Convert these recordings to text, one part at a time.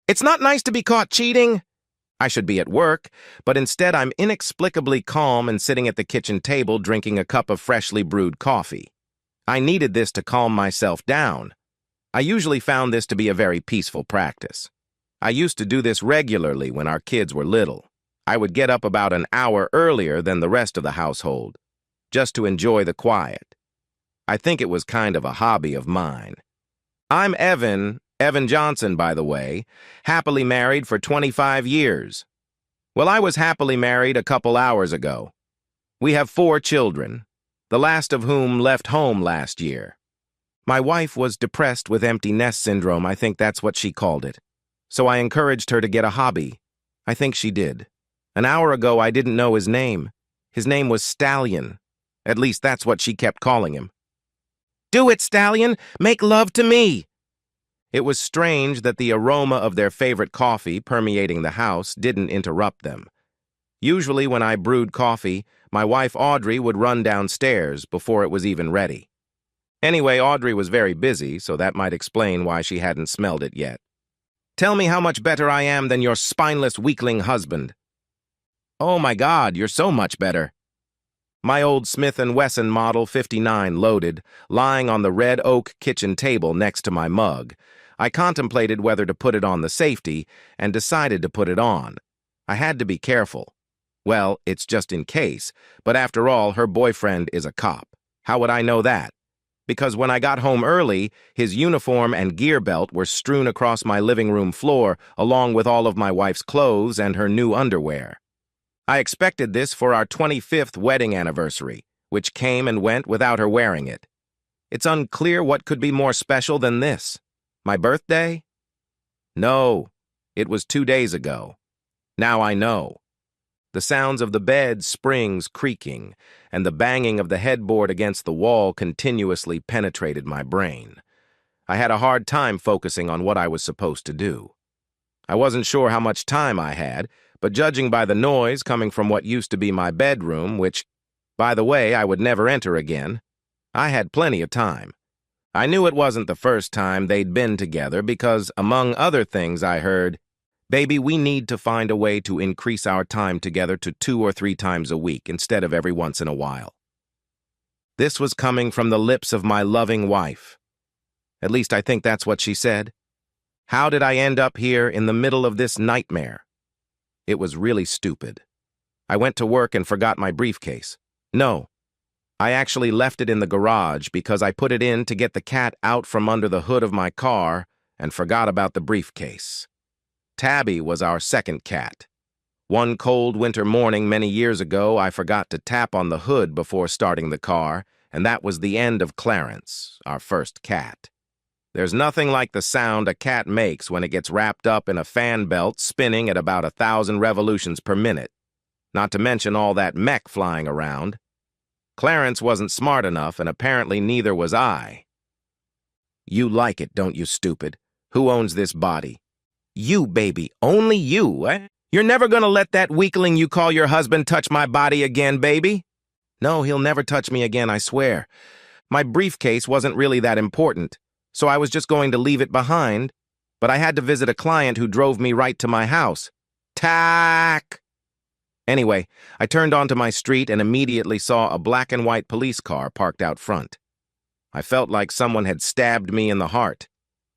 It's not nice to be caught cheating. I should be at work, but instead I'm inexplicably calm and sitting at the kitchen table drinking a cup of freshly brewed coffee. I needed this to calm myself down. I usually found this to be a very peaceful practice. I used to do this regularly when our kids were little. I would get up about an hour earlier than the rest of the household, just to enjoy the quiet. I think it was kind of a hobby of mine. I'm Evan Johnson, by the way, happily married for 25 years. Well, I was happily married a couple hours ago. We have 4 children, the last of whom left home last year. My wife was depressed with empty nest syndrome, I think that's what she called it. So I encouraged her to get a hobby. I think she did. An hour ago, I didn't know his name. His name was Stallion. At least that's what she kept calling him. "Do it, Stallion! Make love to me!" It was strange that the aroma of their favorite coffee permeating the house didn't interrupt them. Usually when I brewed coffee, my wife Audrey would run downstairs before it was even ready. Anyway, Audrey was very busy, so that might explain why she hadn't smelled it yet. "Tell me how much better I am than your spineless weakling husband." "Oh my God, you're so much better." My old Smith & Wesson Model 59 loaded, lying on the red oak kitchen table next to my mug. I contemplated whether to put it on the safety and decided to put it on. I had to be careful. Well, it's just in case, but after all, her boyfriend is a cop. How would I know that? Because when I got home early, his uniform and gear belt were strewn across my living room floor, along with all of my wife's clothes and her new underwear. I expected this for our 25th wedding anniversary, which came and went without her wearing it. It's unclear what could be more special than this. My birthday? No, it was 2 days ago. Now I know. The sounds of the bed springs creaking and the banging of the headboard against the wall continuously penetrated my brain. I had a hard time focusing on what I was supposed to do. I wasn't sure how much time I had, but judging by the noise coming from what used to be my bedroom, which, by the way, I would never enter again, I had plenty of time. I knew it wasn't the first time they'd been together because, among other things, I heard, "Baby, we need to find a way to increase our time together to 2 or 3 times a week instead of every once in a while." This was coming from the lips of my loving wife. At least I think that's what she said. How did I end up here in the middle of this nightmare? It was really stupid. I went to work and forgot my briefcase. No, I actually left it in the garage because I put it in to get the cat out from under the hood of my car and forgot about the briefcase. Tabby was our second cat. One cold winter morning many years ago, I forgot to tap on the hood before starting the car, and that was the end of Clarence, our first cat. There's nothing like the sound a cat makes when it gets wrapped up in a fan belt spinning at about 1,000 revolutions per minute, not to mention all that mech flying around. Clarence wasn't smart enough, and apparently neither was I. "You like it, don't you, stupid? Who owns this body?" "You, baby. Only you, eh? You're never gonna let that weakling you call your husband touch my body again, baby?" "No, he'll never touch me again, I swear. My briefcase wasn't really that important, so I was just going to leave it behind, but I had to visit a client who drove me right to my house. Tack! Anyway, I turned onto my street and immediately saw a black and white police car parked out front. I felt like someone had stabbed me in the heart.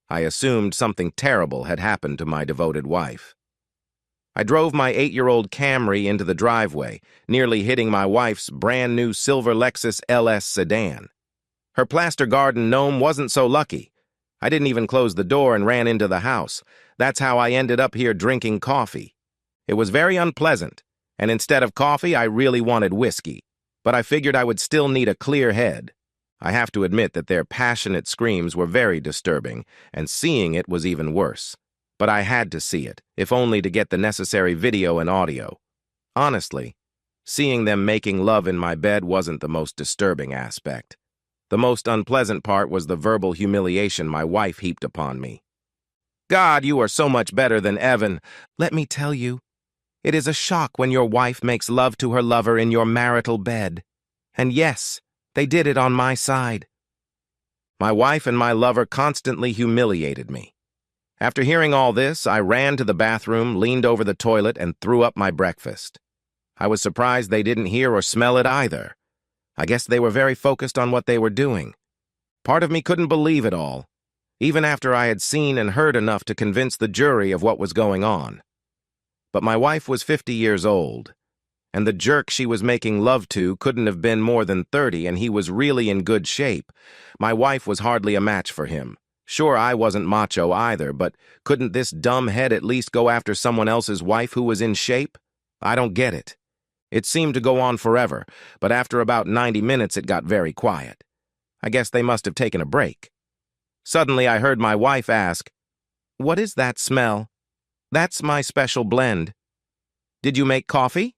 I assumed something terrible had happened to my devoted wife. I drove my 8-year-old Camry into the driveway, nearly hitting my wife's brand-new silver Lexus LS sedan. Her plaster garden gnome wasn't so lucky. I didn't even close the door and ran into the house. That's how I ended up here drinking coffee. It was very unpleasant, and instead of coffee, I really wanted whiskey. But I figured I would still need a clear head. I have to admit that their passionate screams were very disturbing, and seeing it was even worse. But I had to see it, if only to get the necessary video and audio. Honestly, seeing them making love in my bed wasn't the most disturbing aspect. The most unpleasant part was the verbal humiliation my wife heaped upon me. "God, you are so much better than Evan. Let me tell you, it is a shock when your wife makes love to her lover in your marital bed. And yes, they did it on my side." My wife and my lover constantly humiliated me. After hearing all this, I ran to the bathroom, leaned over the toilet, and threw up my breakfast. I was surprised they didn't hear or smell it either. I guess they were very focused on what they were doing. Part of me couldn't believe it all, even after I had seen and heard enough to convince the jury of what was going on. But my wife was 50 years old, and the jerk she was making love to couldn't have been more than 30, and he was really in good shape. My wife was hardly a match for him. Sure, I wasn't macho either, but couldn't this dumb head at least go after someone else's wife who was in shape? I don't get it. It seemed to go on forever, but after about 90 minutes it got very quiet. I guess they must have taken a break. Suddenly I heard my wife ask, "What is that smell?" "That's my special blend." "Did you make coffee?"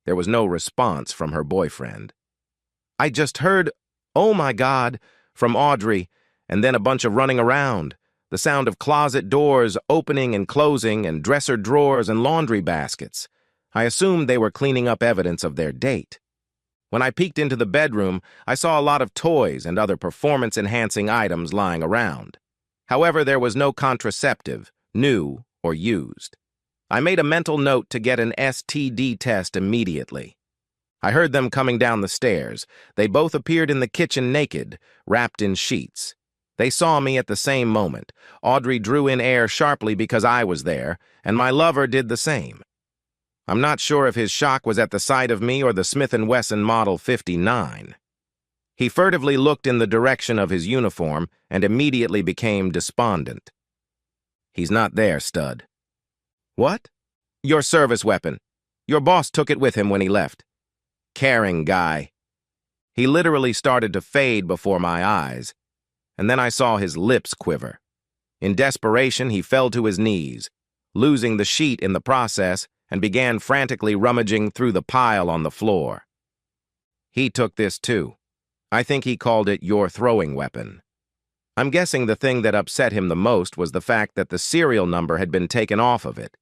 There was no response from her boyfriend. I just heard, "Oh my God," from Audrey, and then a bunch of running around, the sound of closet doors opening and closing and dresser drawers and laundry baskets. I assumed they were cleaning up evidence of their date. When I peeked into the bedroom, I saw a lot of toys and other performance-enhancing items lying around. However, there was no contraceptive, new or used. I made a mental note to get an STD test immediately. I heard them coming down the stairs. They both appeared in the kitchen naked, wrapped in sheets. They saw me at the same moment. Audrey drew in air sharply because I was there, and my lover did the same. I'm not sure if his shock was at the sight of me or the Smith & Wesson Model 59. He furtively looked in the direction of his uniform and immediately became despondent. "He's not there, stud." "What?" "Your service weapon. Your boss took it with him when he left." "Caring guy." He literally started to fade before my eyes, and then I saw his lips quiver. In desperation, he fell to his knees, losing the sheet in the process, and began frantically rummaging through the pile on the floor. He took this too. I think he called it your throwing weapon. I'm guessing the thing that upset him the most was the fact that the serial number had been taken off of it.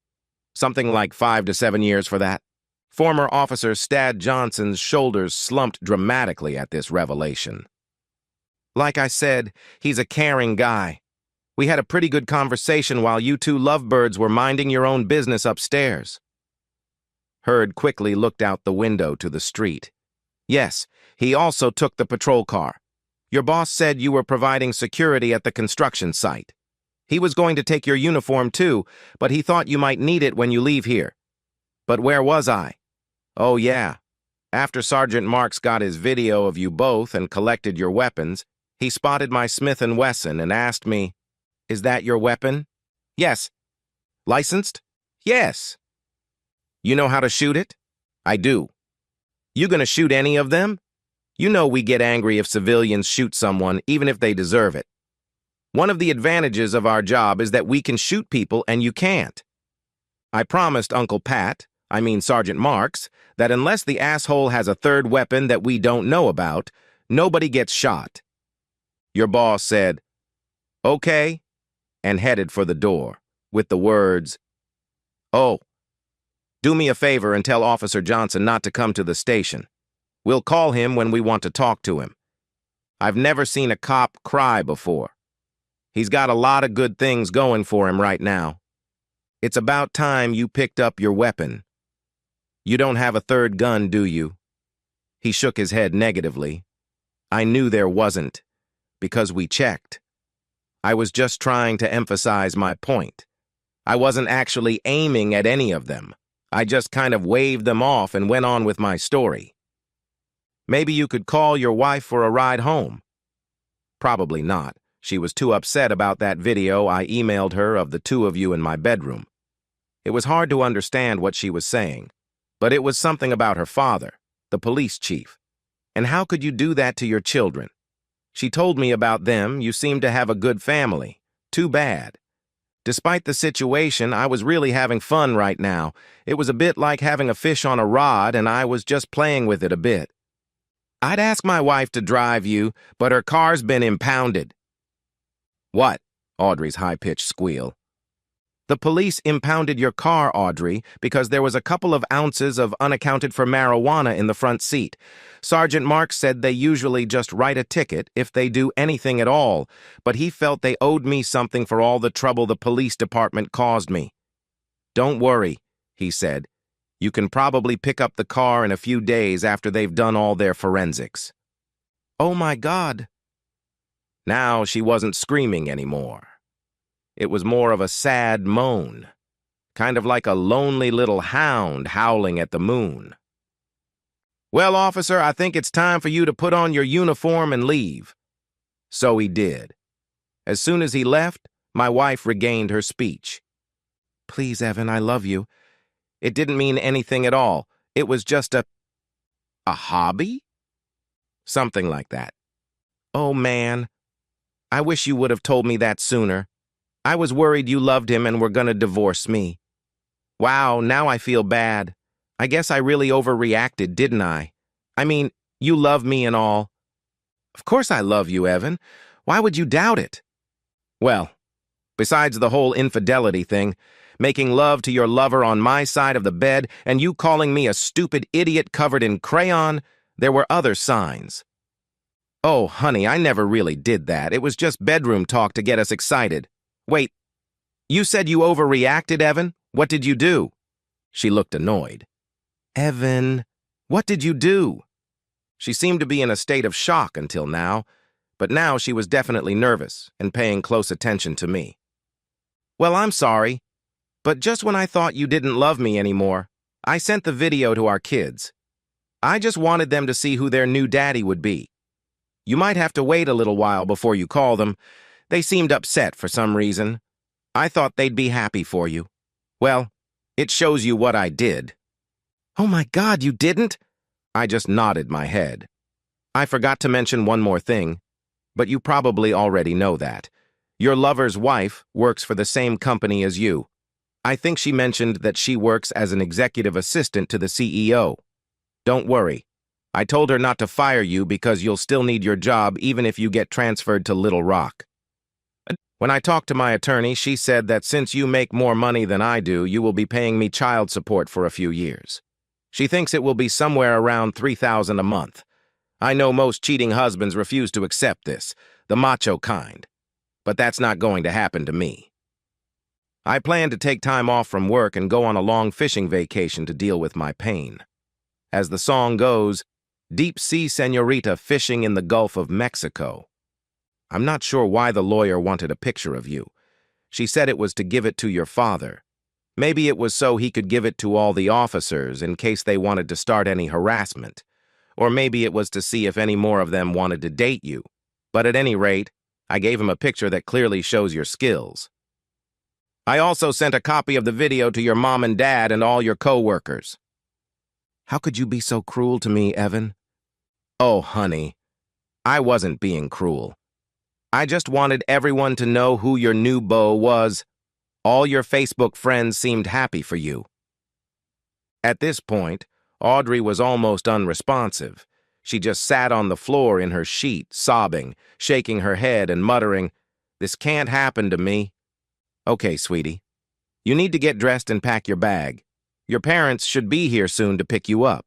Something like 5 to 7 years for that. Former Officer Stad Johnson's shoulders slumped dramatically at this revelation. "Like I said, he's a caring guy. We had a pretty good conversation while you two lovebirds were minding your own business upstairs." Hurd quickly looked out the window to the street. "Yes, he also took the patrol car. Your boss said you were providing security at the construction site. He was going to take your uniform too, but he thought you might need it when you leave here." "But where was I?" "Oh yeah. After Sergeant Marks got his video of you both and collected your weapons, he spotted my Smith & Wesson and asked me, 'Is that your weapon?' "Yes." "Licensed?" "Yes." "You know how to shoot it?" "I do." "You gonna shoot any of them?" "You know we get angry if civilians shoot someone, even if they deserve it. One of the advantages of our job is that we can shoot people and you can't." "I promised Uncle Pat, Sergeant Marks, that unless the asshole has a third weapon that we don't know about, nobody gets shot." Your boss said, "Okay," and headed for the door, with the words, "Oh, do me a favor and tell Officer Johnson not to come to the station. We'll call him when we want to talk to him. I've never seen a cop cry before. He's got a lot of good things going for him right now. It's about time you picked up your weapon. You don't have a third gun, do you?" He shook his head negatively. "I knew there wasn't, because we checked. I was just trying to emphasize my point. I wasn't actually aiming at any of them. I just kind of waved them off and went on with my story. Maybe you could call your wife for a ride home." "Probably not. She was too upset about that video I emailed her of the two of you in my bedroom. It was hard to understand what she was saying, but it was something about her father, the police chief. And how could you do that to your children? She told me about them. You seem to have a good family. Too bad. Despite the situation, I was really having fun right now. It was a bit like having a fish on a rod, and I was just playing with it a bit. I'd ask my wife to drive you, but her car's been impounded." "What?" Audrey's high-pitched squeal. The police impounded your car, Audrey, because there was a couple of ounces of unaccounted for marijuana in the front seat. Sergeant Marks said they usually just write a ticket if they do anything at all, but he felt they owed me something for all the trouble the police department caused me. Don't worry, he said. You can probably pick up the car in a few days after they've done all their forensics. Oh my God. Now she wasn't screaming anymore. It was more of a sad moan, kind of like a lonely little hound howling at the moon. Well, officer, I think it's time for you to put on your uniform and leave. So he did. As soon as he left, my wife regained her speech. Please, Evan, I love you. It didn't mean anything at all. It was just a hobby? Something like that. Oh, man. I wish you would have told me that sooner. I was worried you loved him and were gonna divorce me. Wow, now I feel bad. I guess I really overreacted, didn't I? I mean, you love me and all. Of course I love you, Evan. Why would you doubt it? Well, besides the whole infidelity thing, making love to your lover on my side of the bed and you calling me a stupid idiot covered in crayon, there were other signs. Oh, honey, I never really did that. It was just bedroom talk to get us excited. Wait, you said you overreacted, Evan? What did you do? She looked annoyed. Evan, what did you do? She seemed to be in a state of shock until now, but now she was definitely nervous and paying close attention to me. Well, I'm sorry, but just when I thought you didn't love me anymore, I sent the video to our kids. I just wanted them to see who their new daddy would be. You might have to wait a little while before you call them. They seemed upset for some reason. I thought they'd be happy for you. Well, it shows you what I did. Oh my God, you didn't? I just nodded my head. I forgot to mention one more thing, but you probably already know that. Your lover's wife works for the same company as you. I think she mentioned that she works as an executive assistant to the CEO. Don't worry. I told her not to fire you because you'll still need your job even if you get transferred to Little Rock. When I talked to my attorney, she said that since you make more money than I do, you will be paying me child support for a few years. She thinks it will be somewhere around $3,000 a month. I know most cheating husbands refuse to accept this, the macho kind. But that's not going to happen to me. I plan to take time off from work and go on a long fishing vacation to deal with my pain. As the song goes, deep sea señorita fishing in the Gulf of Mexico. I'm not sure why the lawyer wanted a picture of you. She said it was to give it to your father. Maybe it was so he could give it to all the officers in case they wanted to start any harassment. Or maybe it was to see if any more of them wanted to date you. But at any rate, I gave him a picture that clearly shows your skills. I also sent a copy of the video to your mom and dad and all your co-workers. How could you be so cruel to me, Evan? Oh, honey, I wasn't being cruel. I just wanted everyone to know who your new beau was. All your Facebook friends seemed happy for you. At this point, Audrey was almost unresponsive. She just sat on the floor in her sheet, sobbing, shaking her head and muttering, "This can't happen to me." Okay, sweetie. You need to get dressed and pack your bag. Your parents should be here soon to pick you up.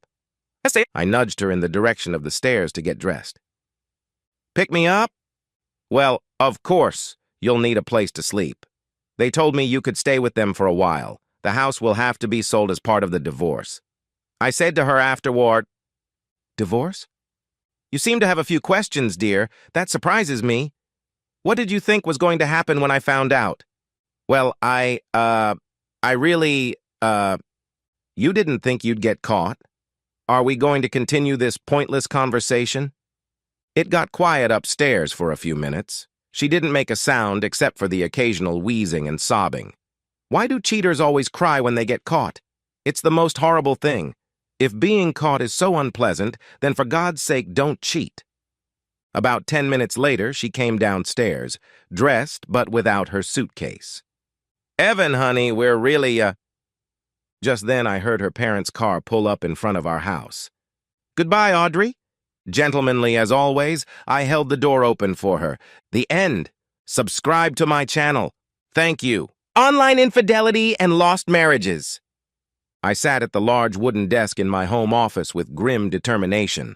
I nudged her in the direction of the stairs to get dressed. Pick me up? Well, of course, you'll need a place to sleep. They told me you could stay with them for a while. The house will have to be sold as part of the divorce. I said to her afterward, "Divorce? You seem to have a few questions, dear. That surprises me. What did you think was going to happen when I found out?" Well, I really, you didn't think you'd get caught? Are we going to continue this pointless conversation? It got quiet upstairs for a few minutes. She didn't make a sound except for the occasional wheezing and sobbing. Why do cheaters always cry when they get caught? It's the most horrible thing. If being caught is so unpleasant, then for God's sake, don't cheat. About 10 minutes later, she came downstairs, dressed but without her suitcase. Evan, honey, we're really, Just then I heard her parents' car pull up in front of our house. Goodbye, Audrey. Gentlemanly as always, I held the door open for her. The end. Subscribe to my channel. Thank you. Online infidelity and lost marriages. I sat at the large wooden desk in my home office with grim determination.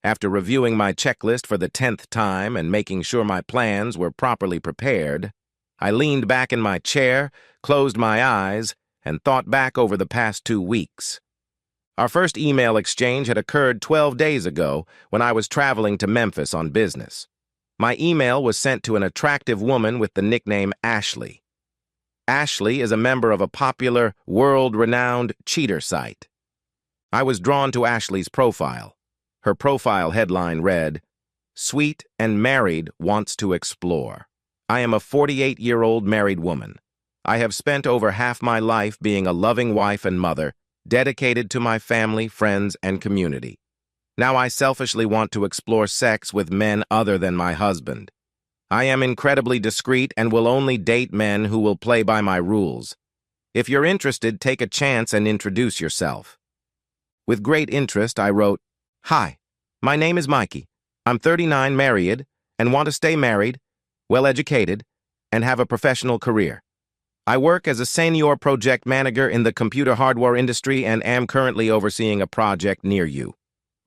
After reviewing my checklist for the 10th time and making sure my plans were properly prepared, I leaned back in my chair, closed my eyes, and thought back over the past 2 weeks. Our first email exchange had occurred 12 days ago when I was traveling to Memphis on business. My email was sent to an attractive woman with the nickname Ashley. Ashley is a member of a popular, world-renowned cheater site. I was drawn to Ashley's profile. Her profile headline read, "Sweet and married wants to explore." I am a 48-year-old married woman. I have spent over half my life being a loving wife and mother, dedicated to my family, friends, and community. Now I selfishly want to explore sex with men other than my husband. I am incredibly discreet and will only date men who will play by my rules. If you're interested, take a chance and introduce yourself. With great interest, I wrote, "Hi, my name is Mikey. I'm 39, married, and want to stay married, well-educated, and have a professional career. I work as a senior project manager in the computer hardware industry and am currently overseeing a project near you.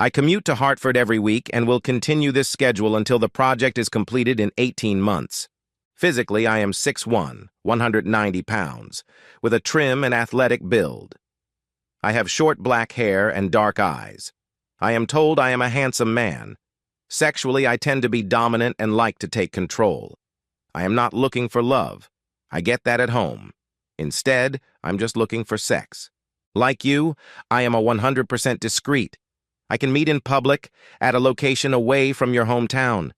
I commute to Hartford every week and will continue this schedule until the project is completed in 18 months. Physically, I am 6'1", 190 pounds, with a trim and athletic build. I have short black hair and dark eyes. I am told I am a handsome man. Sexually, I tend to be dominant and like to take control. I am not looking for love. I get that at home. Instead, I'm just looking for sex. Like you, I am a 100% discreet. I can meet in public, at a location away from your hometown.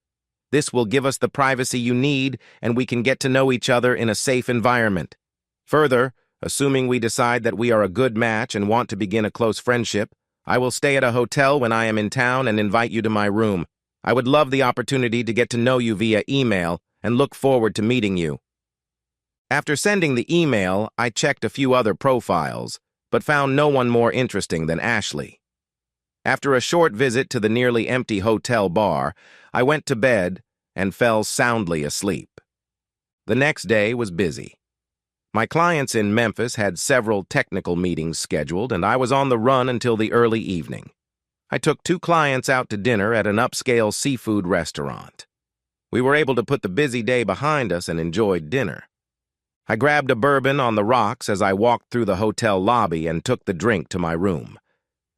This will give us the privacy you need, and we can get to know each other in a safe environment. Further, assuming we decide that we are a good match and want to begin a close friendship, I will stay at a hotel when I am in town and invite you to my room. I would love the opportunity to get to know you via email and look forward to meeting you." After sending the email, I checked a few other profiles, but found no one more interesting than Ashley. After a short visit to the nearly empty hotel bar, I went to bed and fell soundly asleep. The next day was busy. My clients in Memphis had several technical meetings scheduled, and I was on the run until the early evening. I took 2 clients out to dinner at an upscale seafood restaurant. We were able to put the busy day behind us and enjoyed dinner. I grabbed a bourbon on the rocks as I walked through the hotel lobby and took the drink to my room.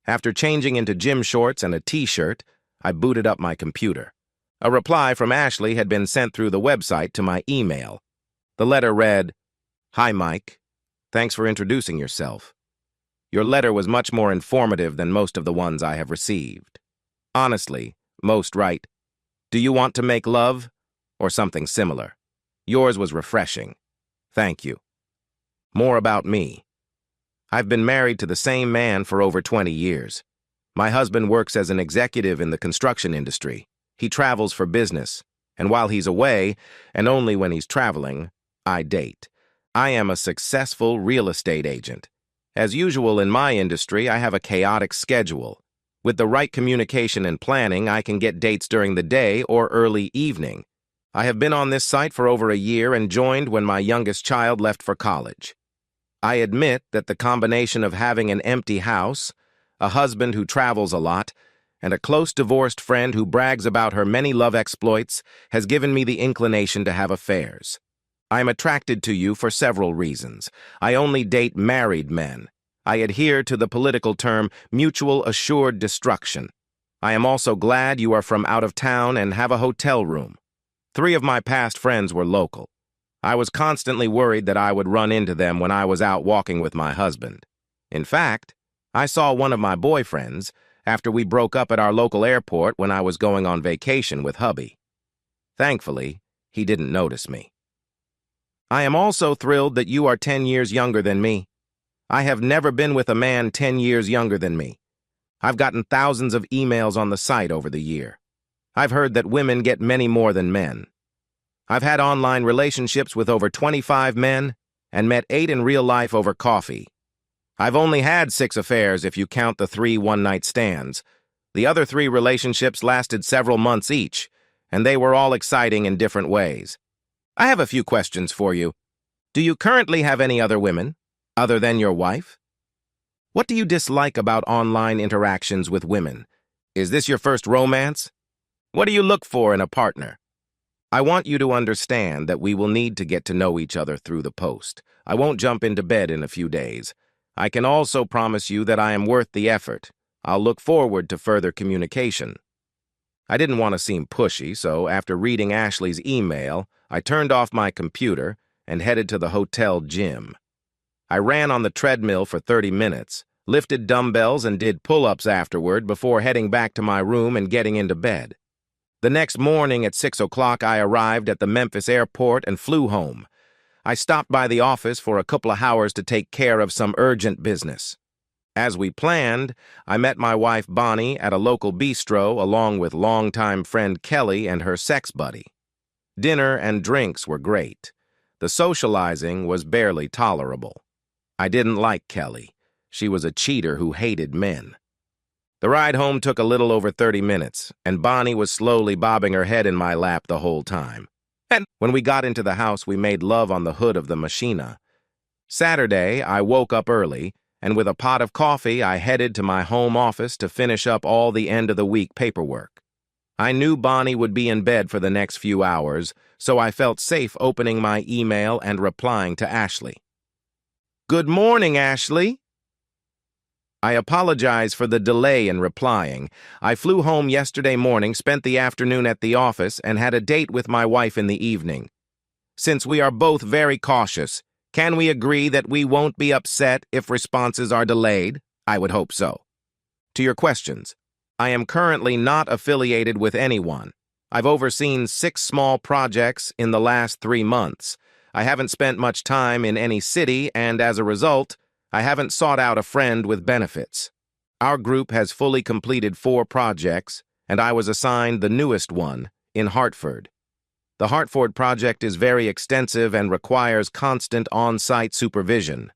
After changing into gym shorts and a t-shirt, I booted up my computer. A reply from Ashley had been sent through the website to my email. The letter read, "Hi, Mike. Thanks for introducing yourself. Your letter was much more informative than most of the ones I have received. Honestly, most write, 'Do you want to make love?' or something similar. Yours was refreshing. Thank you. More about me. I've been married to the same man for over 20 years. My husband works as an executive in the construction industry. He travels for business, and while he's away, and only when he's traveling, I date. I am a successful real estate agent. As usual in my industry, I have a chaotic schedule. With the right communication and planning, I can get dates during the day or early evening. I have been on this site for over a year and joined when my youngest child left for college. I admit that the combination of having an empty house, a husband who travels a lot, and a close divorced friend who brags about her many love exploits has given me the inclination to have affairs. I am attracted to you for several reasons. I only date married men. I adhere to the political term mutual assured destruction. I am also glad you are from out of town and have a hotel room. 3 of my past friends were local. I was constantly worried that I would run into them when I was out walking with my husband. In fact, I saw one of my boyfriends after we broke up at our local airport when I was going on vacation with hubby. Thankfully, he didn't notice me. I am also thrilled that you are 10 years younger than me. I have never been with a man 10 years younger than me. I've gotten thousands of emails on the site over the year. I've heard that women get many more than men. I've had online relationships with over 25 men and met 8 in real life over coffee. I've only had 6 affairs if you count the 3 one-night stands. The other 3 relationships lasted several months each, and they were all exciting in different ways. I have a few questions for you. Do you currently have any other women, other than your wife? What do you dislike about online interactions with women? Is this your first romance? What do you look for in a partner? I want you to understand that we will need to get to know each other through the post. I won't jump into bed in a few days. I can also promise you that I am worth the effort. I'll look forward to further communication. I didn't want to seem pushy, so after reading Ashley's email, I turned off my computer and headed to the hotel gym. I ran on the treadmill for 30 minutes, lifted dumbbells and did pull-ups afterward before heading back to my room and getting into bed. The next morning at 6 o'clock, I arrived at the Memphis airport and flew home. I stopped by the office for a couple of hours to take care of some urgent business. As we planned, I met my wife Bonnie at a local bistro along with longtime friend Kelly and her sex buddy. Dinner and drinks were great. The socializing was barely tolerable. I didn't like Kelly. She was a cheater who hated men. The ride home took a little over 30 minutes, and Bonnie was slowly bobbing her head in my lap the whole time. And when we got into the house, we made love on the hood of the Machina. Saturday, I woke up early, and with a pot of coffee, I headed to my home office to finish up all the end-of-the-week paperwork. I knew Bonnie would be in bed for the next few hours, so I felt safe opening my email and replying to Ashley. "Good morning, Ashley." I apologize for the delay in replying. I flew home yesterday morning, spent the afternoon at the office, and had a date with my wife in the evening. Since we are both very cautious, can we agree that we won't be upset if responses are delayed? I would hope so. To your questions, I am currently not affiliated with anyone. I've overseen 6 small projects in the last 3 months. I haven't spent much time in any city, and as a result, I haven't sought out a friend with benefits. Our group has fully completed 4 projects, and I was assigned the newest one in Hartford. The Hartford project is very extensive and requires constant on-site supervision.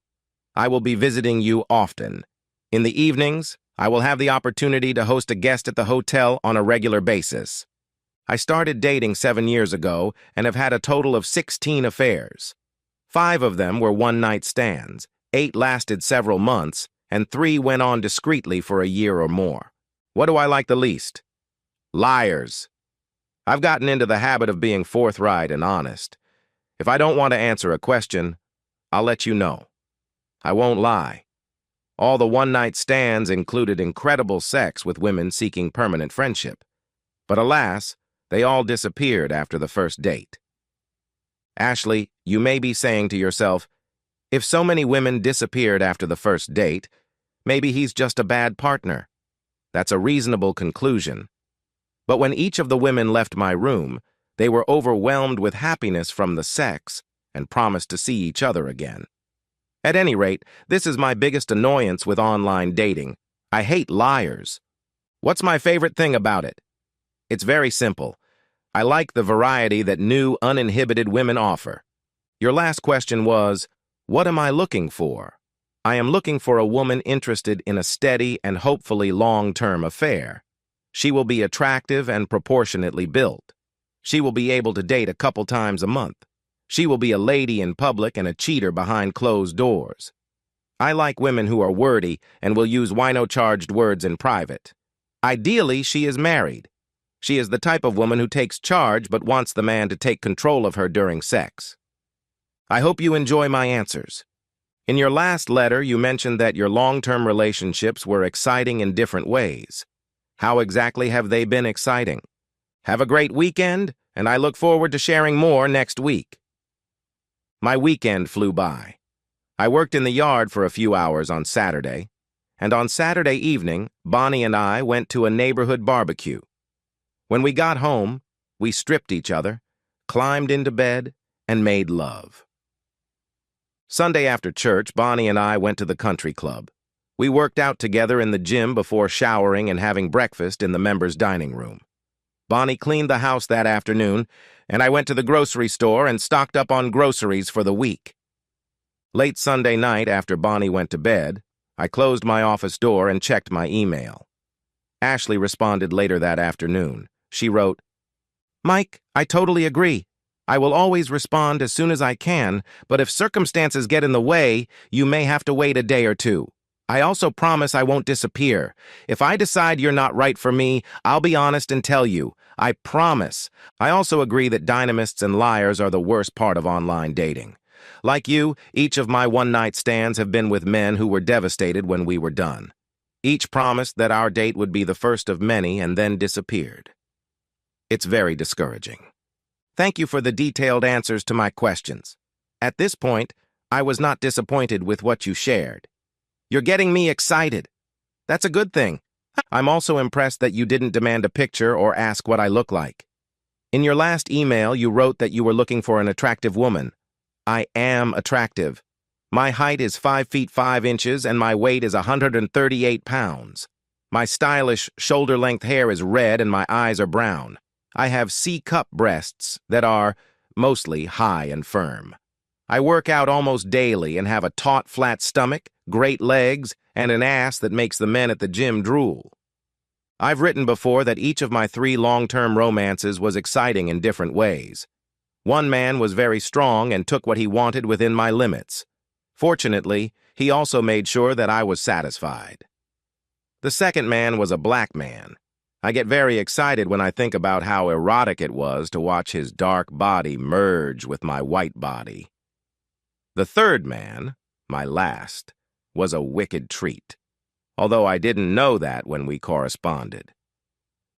I will be visiting you often. In the evenings, I will have the opportunity to host a guest at the hotel on a regular basis. I started dating 7 years ago and have had a total of 16 affairs. 5 of them were one-night stands. 8 lasted several months, and 3 went on discreetly for a year or more. What do I like the least? Liars. I've gotten into the habit of being forthright and honest. If I don't want to answer a question, I'll let you know. I won't lie. All the one-night stands included incredible sex with women seeking permanent friendship. But alas, they all disappeared after the first date. Ashley, you may be saying to yourself, if so many women disappeared after the first date, maybe he's just a bad partner. That's a reasonable conclusion. But when each of the women left my room, they were overwhelmed with happiness from the sex and promised to see each other again. At any rate, this is my biggest annoyance with online dating. I hate liars. What's my favorite thing about it? It's very simple. I like the variety that new, uninhibited women offer. Your last question was, what am I looking for? I am looking for a woman interested in a steady and hopefully long-term affair. She will be attractive and proportionately built. She will be able to date a couple times a month. She will be a lady in public and a cheater behind closed doors. I like women who are wordy and will use wino-charged words in private. Ideally, she is married. She is the type of woman who takes charge but wants the man to take control of her during sex. I hope you enjoy my answers. In your last letter, you mentioned that your long-term relationships were exciting in different ways. How exactly have they been exciting? Have a great weekend, and I look forward to sharing more next week. My weekend flew by. I worked in the yard for a few hours on Saturday, and on Saturday evening, Bonnie and I went to a neighborhood barbecue. When we got home, we stripped each other, climbed into bed, and made love. Sunday after church, Bonnie and I went to the country club. We worked out together in the gym before showering and having breakfast in the members' dining room. Bonnie cleaned the house that afternoon, and I went to the grocery store and stocked up on groceries for the week. Late Sunday night, after Bonnie went to bed, I closed my office door and checked my email. Ashley responded later that afternoon. She wrote, "Mike, I totally agree. I will always respond as soon as I can, but if circumstances get in the way, you may have to wait a day or two. I also promise I won't disappear. If I decide you're not right for me, I'll be honest and tell you. I promise. I also agree that dynamists and liars are the worst part of online dating. Like you, each of my one-night stands have been with men who were devastated when we were done. Each promised that our date would be the first of many and then disappeared. It's very discouraging. Thank you for the detailed answers to my questions. At this point, I was not disappointed with what you shared. You're getting me excited. That's a good thing. I'm also impressed that you didn't demand a picture or ask what I look like. In your last email, you wrote that you were looking for an attractive woman. I am attractive. My height is 5 feet 5 inches and my weight is 138 pounds. My stylish, shoulder-length hair is red and my eyes are brown. I have C-cup breasts that are mostly high and firm. I work out almost daily and have a taut, flat stomach, great legs, and an ass that makes the men at the gym drool. I've written before that each of my 3 long-term romances was exciting in different ways. One man was very strong and took what he wanted within my limits. Fortunately, he also made sure that I was satisfied. The second man was a black man. I get very excited when I think about how erotic it was to watch his dark body merge with my white body. The third man, my last, was a wicked treat, although I didn't know that when we corresponded.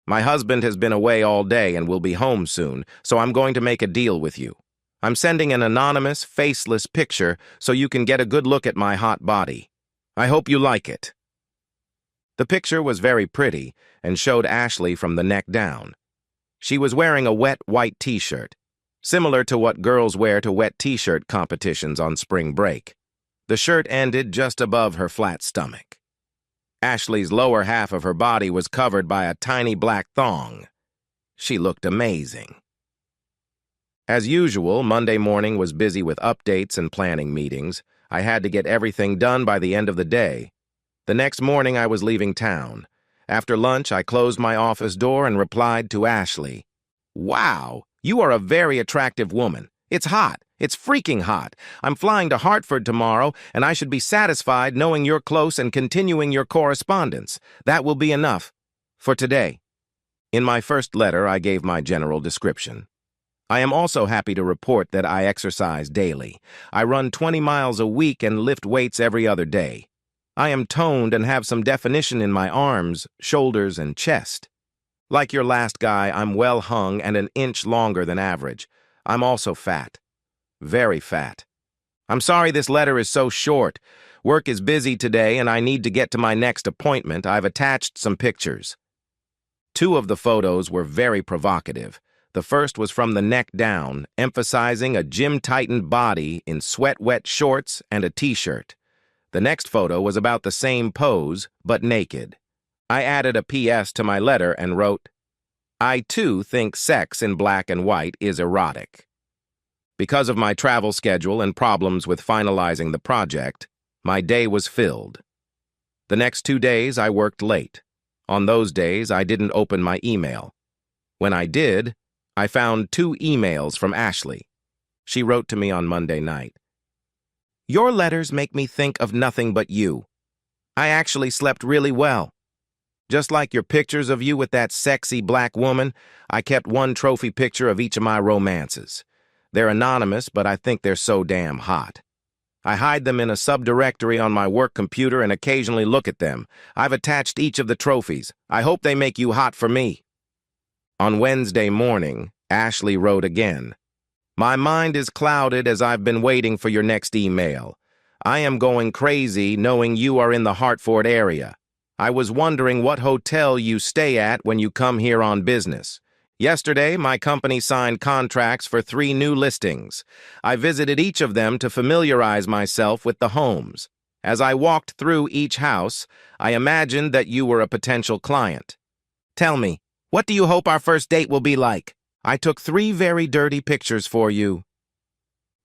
My husband has been away all day and will be home soon, so I'm going to make a deal with you. I'm sending an anonymous, faceless picture so you can get a good look at my hot body. I hope you like it. The picture was very pretty and showed Ashley from the neck down. She was wearing a wet white t-shirt, similar to what girls wear to wet t-shirt competitions on spring break. The shirt ended just above her flat stomach. Ashley's lower half of her body was covered by a tiny black thong. She looked amazing. As usual, Monday morning was busy with updates and planning meetings. I had to get everything done by the end of the day. The next morning, I was leaving town. After lunch, I closed my office door and replied to Ashley. Wow, you are a very attractive woman. It's hot. It's freaking hot. I'm flying to Hartford tomorrow, and I should be satisfied knowing you're close and continuing your correspondence. That will be enough. For today. In my first letter, I gave my general description. I am also happy to report that I exercise daily. I run 20 miles a week and lift weights every other day. I am toned and have some definition in my arms, shoulders, and chest. Like your last guy, I'm well hung and an inch longer than average. I'm also fat. Very fat. I'm sorry this letter is so short. Work is busy today and I need to get to my next appointment. I've attached some pictures. 2 of the photos were very provocative. The first was from the neck down, emphasizing a gym-tightened body in sweat-wet shorts and a t-shirt. The next photo was about the same pose, but naked. I added a PS to my letter and wrote, I, too, think sex in black and white is erotic. Because of my travel schedule and problems with finalizing the project, my day was filled. The next 2 days, I worked late. On those days, I didn't open my email. When I did, I found 2 emails from Ashley. She wrote to me on Monday night. Your letters make me think of nothing but you. I actually slept really well. Just like your pictures of you with that sexy black woman, I kept 1 trophy picture of each of my romances. They're anonymous, but I think they're so damn hot. I hide them in a subdirectory on my work computer and occasionally look at them. I've attached each of the trophies. I hope they make you hot for me. On Wednesday morning, Ashley wrote again. My mind is clouded as I've been waiting for your next email. I am going crazy knowing you are in the Hartford area. I was wondering what hotel you stay at when you come here on business. Yesterday, my company signed contracts for 3 new listings. I visited each of them to familiarize myself with the homes. As I walked through each house, I imagined that you were a potential client. Tell me, what do you hope our first date will be like? I took 3 very dirty pictures for you.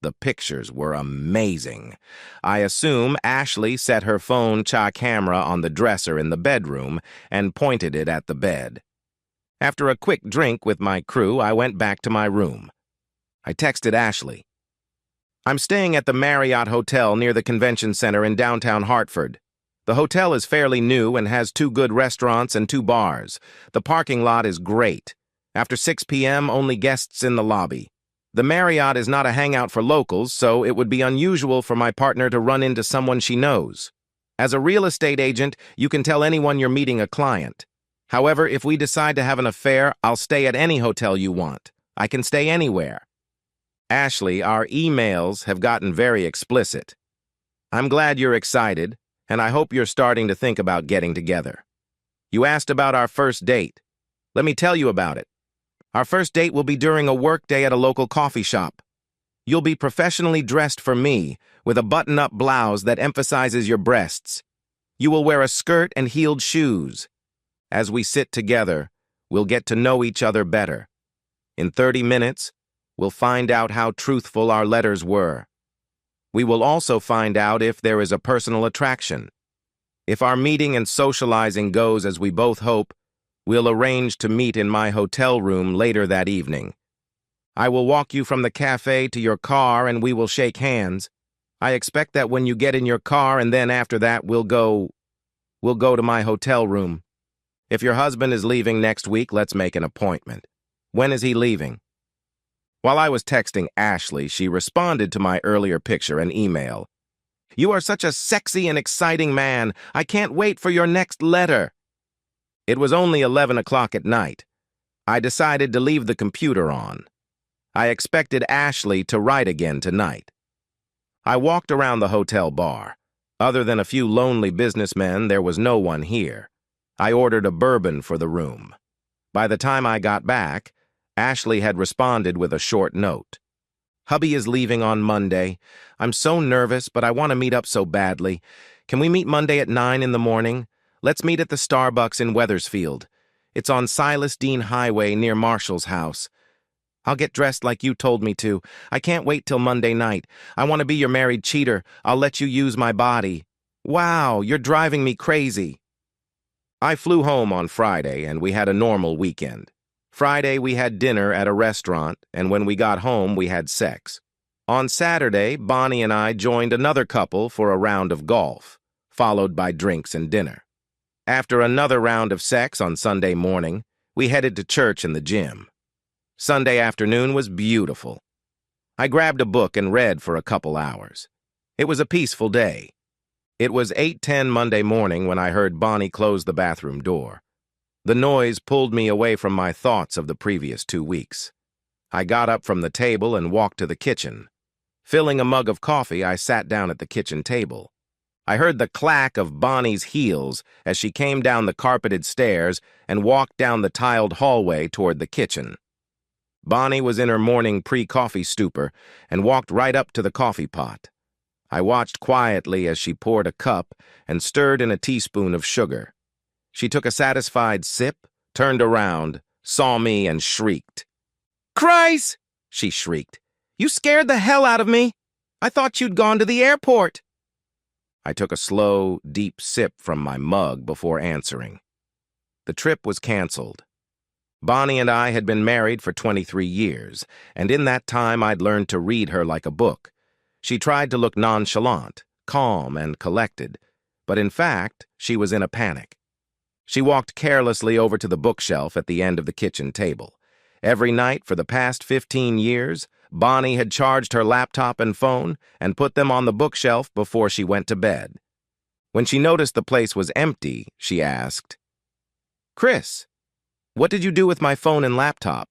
The pictures were amazing. I assume Ashley set her phone camera on the dresser in the bedroom and pointed it at the bed. After a quick drink with my crew, I went back to my room. I texted Ashley. I'm staying at the Marriott Hotel near the convention center in downtown Hartford. The hotel is fairly new and has 2 good restaurants and 2 bars. The parking lot is great. After 6 p.m., only guests in the lobby. The Marriott is not a hangout for locals, so it would be unusual for my partner to run into someone she knows. As a real estate agent, you can tell anyone you're meeting a client. However, if we decide to have an affair, I'll stay at any hotel you want. I can stay anywhere. Ashley, our emails have gotten very explicit. I'm glad you're excited, and I hope you're starting to think about getting together. You asked about our first date. Let me tell you about it. Our first date will be during a work day at a local coffee shop. You'll be professionally dressed for me, with a button-up blouse that emphasizes your breasts. You will wear a skirt and heeled shoes. As we sit together, we'll get to know each other better. In 30 minutes, we'll find out how truthful our letters were. We will also find out if there is a personal attraction. If our meeting and socializing goes as we both hope, we'll arrange to meet in my hotel room later that evening. I will walk you from the cafe to your car and we will shake hands. I expect that when you get in your car and then after that we'll go to my hotel room. If your husband is leaving next week, let's make an appointment. When is he leaving? While I was texting Ashley, she responded to my earlier picture and email. You are such a sexy and exciting man. I can't wait for your next letter. It was only 11 o'clock at night. I decided to leave the computer on. I expected Ashley to write again tonight. I walked around the hotel bar. Other than a few lonely businessmen, there was no one here. I ordered a bourbon for the room. By the time I got back, Ashley had responded with a short note. Hubby is leaving on Monday. I'm so nervous, but I want to meet up so badly. Can we meet Monday at 9 in the morning? Let's meet at the Starbucks in Wethersfield. It's on Silas Dean Highway near Marshall's house. I'll get dressed like you told me to. I can't wait till Monday night. I want to be your married cheater. I'll let you use my body. Wow, you're driving me crazy. I flew home on Friday, and we had a normal weekend. Friday, we had dinner at a restaurant, and when we got home, we had sex. On Saturday, Bonnie and I joined another couple for a round of golf, followed by drinks and dinner. After another round of sex on Sunday morning, we headed to church and the gym. Sunday afternoon was beautiful. I grabbed a book and read for a couple hours. It was a peaceful day. It was 8:10 Monday morning when I heard Bonnie close the bathroom door. The noise pulled me away from my thoughts of the previous 2 weeks. I got up from the table and walked to the kitchen. Filling a mug of coffee, I sat down at the kitchen table. I heard the clack of Bonnie's heels as she came down the carpeted stairs and walked down the tiled hallway toward the kitchen. Bonnie was in her morning pre-coffee stupor and walked right up to the coffee pot. I watched quietly as she poured a cup and stirred in a teaspoon of sugar. She took a satisfied sip, turned around, saw me, and shrieked. "Christ!" she shrieked. "You scared the hell out of me! I thought you'd gone to the airport!" I took a slow, deep sip from my mug before answering. The trip was canceled. Bonnie and I had been married for 23 years, and in that time I'd learned to read her like a book. She tried to look nonchalant, calm, and collected, but in fact, she was in a panic. She walked carelessly over to the bookshelf at the end of the kitchen table. Every night for the past 15 years, Bonnie had charged her laptop and phone and put them on the bookshelf before she went to bed. When she noticed the place was empty, she asked, "Chris, what did you do with my phone and laptop?"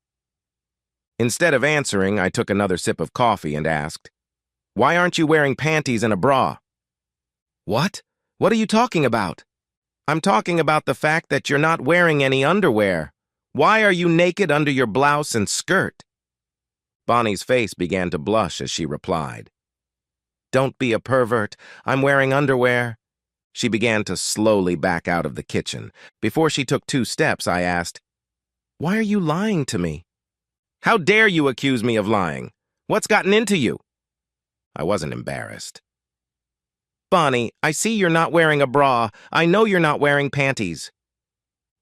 Instead of answering, I took another sip of coffee and asked, "Why aren't you wearing panties and a bra?" "What? What are you talking about?" "I'm talking about the fact that you're not wearing any underwear. Why are you naked under your blouse and skirt?" Bonnie's face began to blush as she replied, "Don't be a pervert. I'm wearing underwear." She began to slowly back out of the kitchen. Before she took 2 steps, I asked, "Why are you lying to me?" "How dare you accuse me of lying? What's gotten into you?" I wasn't embarrassed. "Bonnie, I see you're not wearing a bra. I know you're not wearing panties."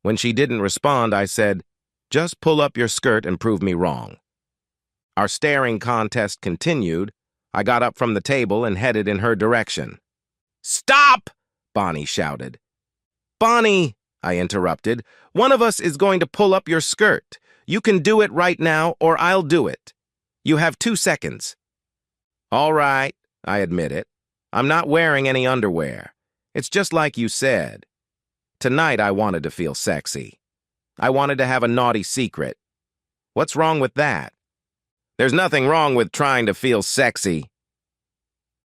When she didn't respond, I said, "Just pull up your skirt and prove me wrong." Our staring contest continued. I got up from the table and headed in her direction. "Stop!" Bonnie shouted. "Bonnie," I interrupted, "one of us is going to pull up your skirt. You can do it right now, or I'll do it. You have 2 seconds." "All right," I admitted. "I'm not wearing any underwear. It's just like you said. Tonight I wanted to feel sexy. I wanted to have a naughty secret. What's wrong with that?" "There's nothing wrong with trying to feel sexy."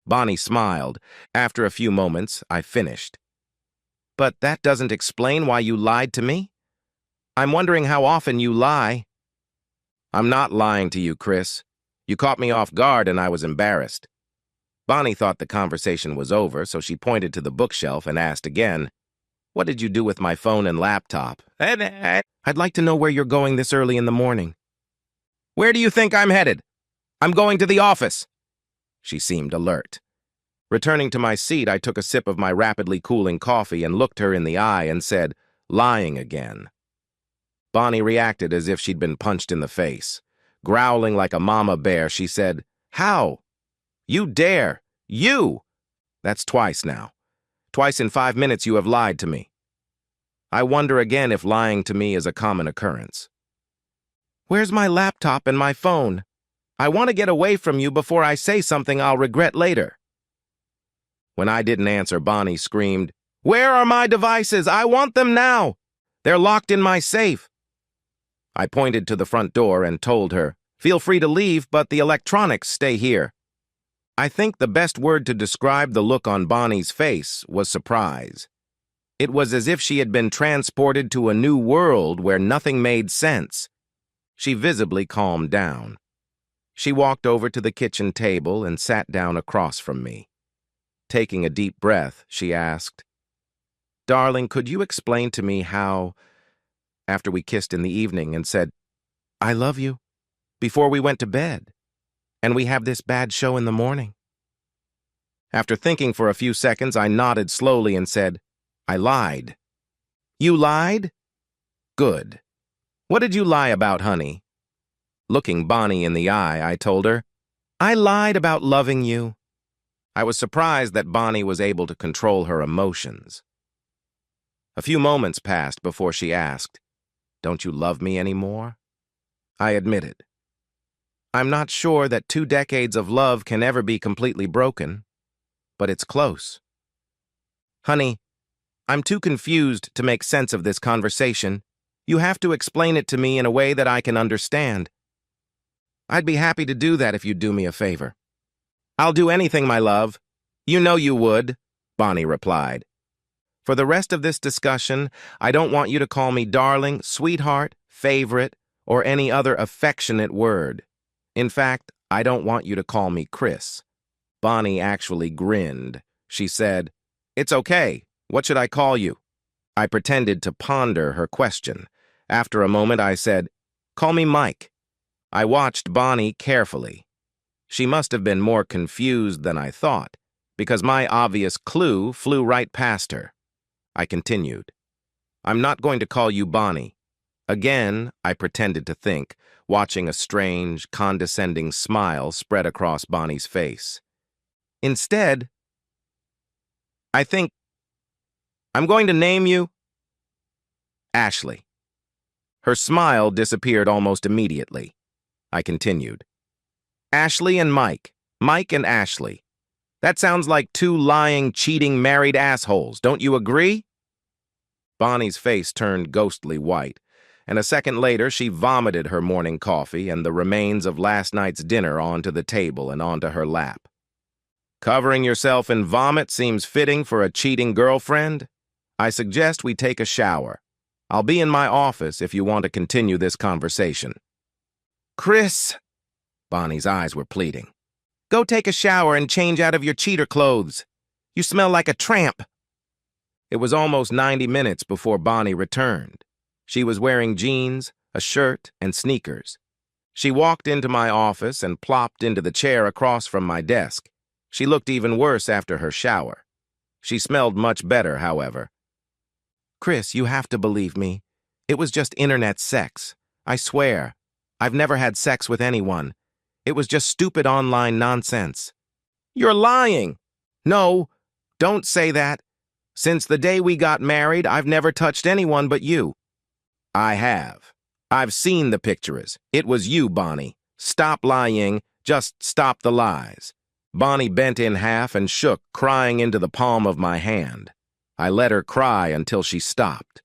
Bonnie smiled. After a few moments, I finished. "But that doesn't explain why you lied to me. I'm wondering how often you lie." "I'm not lying to you, Chris. You caught me off guard and I was embarrassed." Bonnie thought the conversation was over, so she pointed to the bookshelf and asked again, "What did you do with my phone and laptop?" "I'd like to know where you're going this early in the morning." "Where do you think I'm headed? I'm going to the office." She seemed alert. Returning to my seat, I took a sip of my rapidly cooling coffee and looked her in the eye and said, "Lying again." Bonnie reacted as if she'd been punched in the face. Growling like a mama bear, she said, "How? You dare! You! That's twice now. Twice in 5 minutes you have lied to me. I wonder again if lying to me is a common occurrence." "Where's my laptop and my phone? I want to get away from you before I say something I'll regret later." When I didn't answer, Bonnie screamed, "Where are my devices? I want them now! They're locked in my safe." I pointed to the front door and told her, "Feel free to leave, but the electronics stay here." I think the best word to describe the look on Bonnie's face was surprise. It was as if she had been transported to a new world where nothing made sense. She visibly calmed down. She walked over to the kitchen table and sat down across from me. Taking a deep breath, she asked, "Darling, could you explain to me how," after we kissed in the evening and said, "I love you," before we went to bed, and we have this bad show in the morning? After thinking for a few seconds, I nodded slowly and said, "I lied." "You lied? Good. What did you lie about, honey?" Looking Bonnie in the eye, I told her, "I lied about loving you." I was surprised that Bonnie was able to control her emotions. A few moments passed before she asked, "Don't you love me anymore?" I admitted, "I'm not sure that 2 decades of love can ever be completely broken, but it's close." "Honey, I'm too confused to make sense of this conversation. You have to explain it to me in a way that I can understand." "I'd be happy to do that if you'd do me a favor." "I'll do anything, my love. You know you would," Bonnie replied. "For the rest of this discussion, I don't want you to call me darling, sweetheart, favorite, or any other affectionate word. In fact, I don't want you to call me Chris." Bonnie actually grinned. She said, "It's okay. What should I call you?" I pretended to ponder her question. After a moment, I said, "Call me Mike." I watched Bonnie carefully. She must have been more confused than I thought, because my obvious clue flew right past her. I continued, "I'm not going to call you Bonnie." Again, I pretended to think, watching a strange, condescending smile spread across Bonnie's face. "Instead, I think I'm going to name you Ashley." Her smile disappeared almost immediately. I continued, "Ashley and Mike. Mike and Ashley. That sounds like 2 lying, cheating, married assholes. Don't you agree?" Bonnie's face turned ghostly white, and a second later she vomited her morning coffee and the remains of last night's dinner onto the table and onto her lap. "Covering yourself in vomit seems fitting for a cheating girlfriend. I suggest we take a shower. I'll be in my office if you want to continue this conversation." "Chris," Bonnie's eyes were pleading, "go take a shower and change out of your cheater clothes. You smell like a tramp." It was almost 90 minutes before Bonnie returned. She was wearing jeans, a shirt, and sneakers. She walked into my office and plopped into the chair across from my desk. She looked even worse after her shower. She smelled much better, however. "Chris, you have to believe me. It was just internet sex. I swear. I've never had sex with anyone. It was just stupid online nonsense. You're lying. No, don't say that. Since the day we got married, I've never touched anyone but you. I have. I've seen the pictures. It was you, Bonnie. Stop lying. Just stop the lies. Bonnie bent in half and shook, crying into the palm of my hand. I let her cry until she stopped.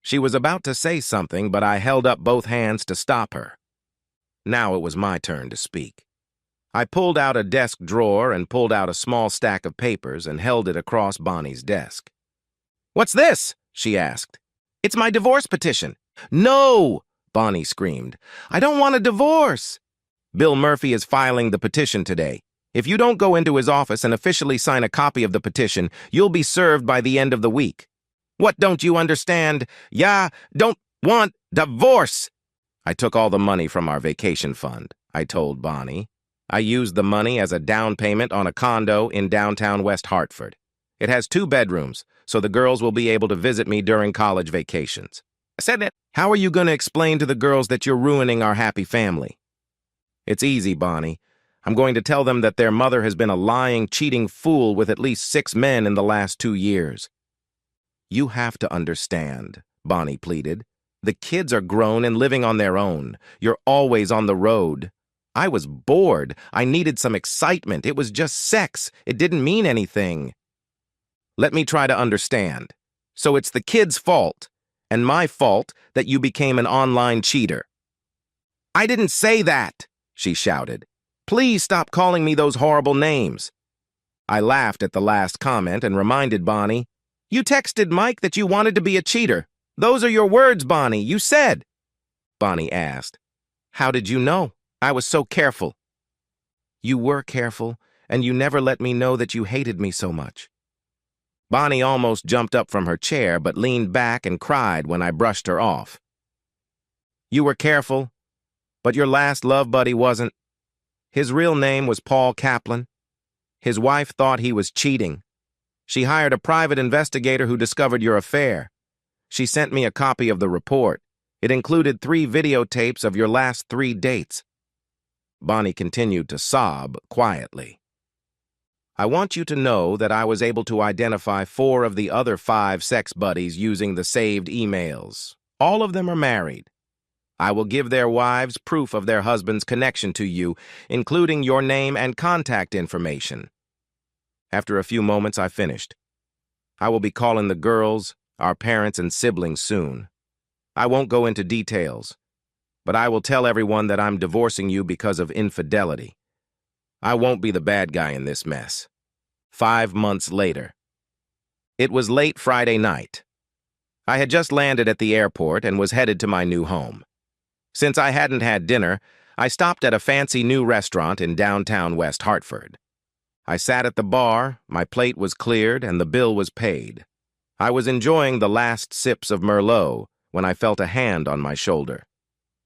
She was about to say something, but I held up both hands to stop her. Now it was my turn to speak. I pulled out a desk drawer and pulled out a small stack of papers and held it across Bonnie's desk. "What's this?" she asked. "It's my divorce petition." "No!" Bonnie screamed. "I don't want a divorce." "Bill Murphy is filing the petition today. If you don't go into his office and officially sign a copy of the petition, you'll be served by the end of the week." "What don't you understand? Ya don't want divorce." "I took all the money from our vacation fund," I told Bonnie. "I used the money as a down payment on a condo in downtown West Hartford. It has 2 bedrooms, so the girls will be able to visit me during college vacations." I said that. "How are you going to explain to the girls that you're ruining our happy family?" "It's easy, Bonnie. I'm going to tell them that their mother has been a lying, cheating fool with at least 6 men in the last 2 years. "You have to understand," Bonnie pleaded. "The kids are grown and living on their own. You're always on the road. I was bored. I needed some excitement. It was just sex. It didn't mean anything." "Let me try to understand. So it's the kids' fault, and my fault that you became an online cheater." "I didn't say that," she shouted. "Please stop calling me those horrible names." I laughed at the last comment and reminded Bonnie, "You texted Mike that you wanted to be a cheater. Those are your words, Bonnie. You said." Bonnie asked, "How did you know? I was so careful." "You were careful, and you never let me know that you hated me so much." Bonnie almost jumped up from her chair but leaned back and cried when I brushed her off. "You were careful, but your last love buddy wasn't. His real name was Paul Kaplan. His wife thought he was cheating. She hired a private investigator who discovered your affair. She sent me a copy of the report. It included 3 videotapes of your last 3 dates." Bonnie continued to sob quietly. "I want you to know that I was able to identify 4 of the other 5 sex buddies using the saved emails. All of them are married. I will give their wives proof of their husband's connection to you, including your name and contact information." After a few moments, I finished. "I will be calling the girls, our parents, and siblings soon. I won't go into details, but I will tell everyone that I'm divorcing you because of infidelity. I won't be the bad guy in this mess." 5 months later. It was late Friday night. I had just landed at the airport and was headed to my new home. Since I hadn't had dinner, I stopped at a fancy new restaurant in downtown West Hartford. I sat at the bar, my plate was cleared, and the bill was paid. I was enjoying the last sips of Merlot when I felt a hand on my shoulder.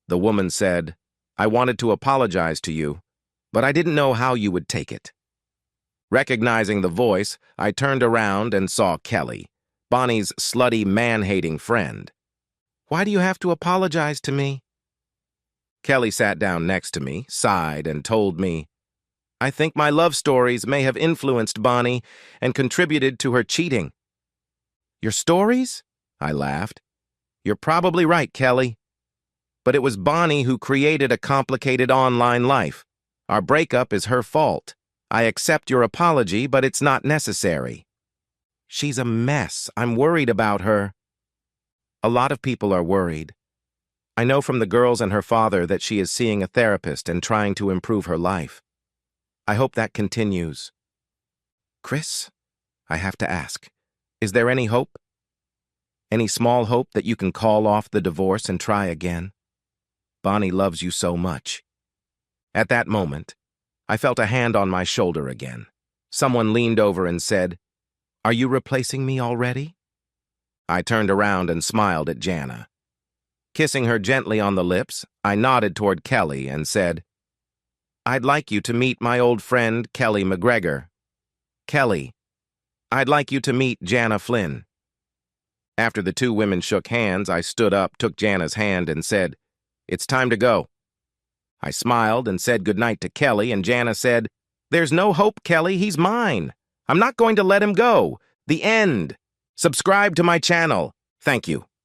The woman said, "I wanted to apologize to you, but I didn't know how you would take it." Recognizing the voice, I turned around and saw Kelly, Bonnie's slutty, man-hating friend. "Why do you have to apologize to me?" Kelly sat down next to me, sighed, and told me, "I think my love stories may have influenced Bonnie and contributed to her cheating." "Your stories?" I laughed. "You're probably right, Kelly. But it was Bonnie who created a complicated online life. Our breakup is her fault. I accept your apology, but it's not necessary." "She's a mess. I'm worried about her." "A lot of people are worried. I know from the girls and her father that she is seeing a therapist and trying to improve her life. I hope that continues." "Chris, I have to ask, is there any hope? Any small hope that you can call off the divorce and try again? Bonnie loves you so much." At that moment, I felt a hand on my shoulder again. Someone leaned over and said, "Are you replacing me already?" I turned around and smiled at Jana. Kissing her gently on the lips, I nodded toward Kelly and said, "I'd like you to meet my old friend, Kelly McGregor. Kelly, I'd like you to meet Jana Flynn." After the 2 women shook hands, I stood up, took Jana's hand, and said, "It's time to go." I smiled and said goodnight to Kelly, and Jana said, "There's no hope, Kelly. He's mine. I'm not going to let him go. The end. Subscribe to my channel. Thank you."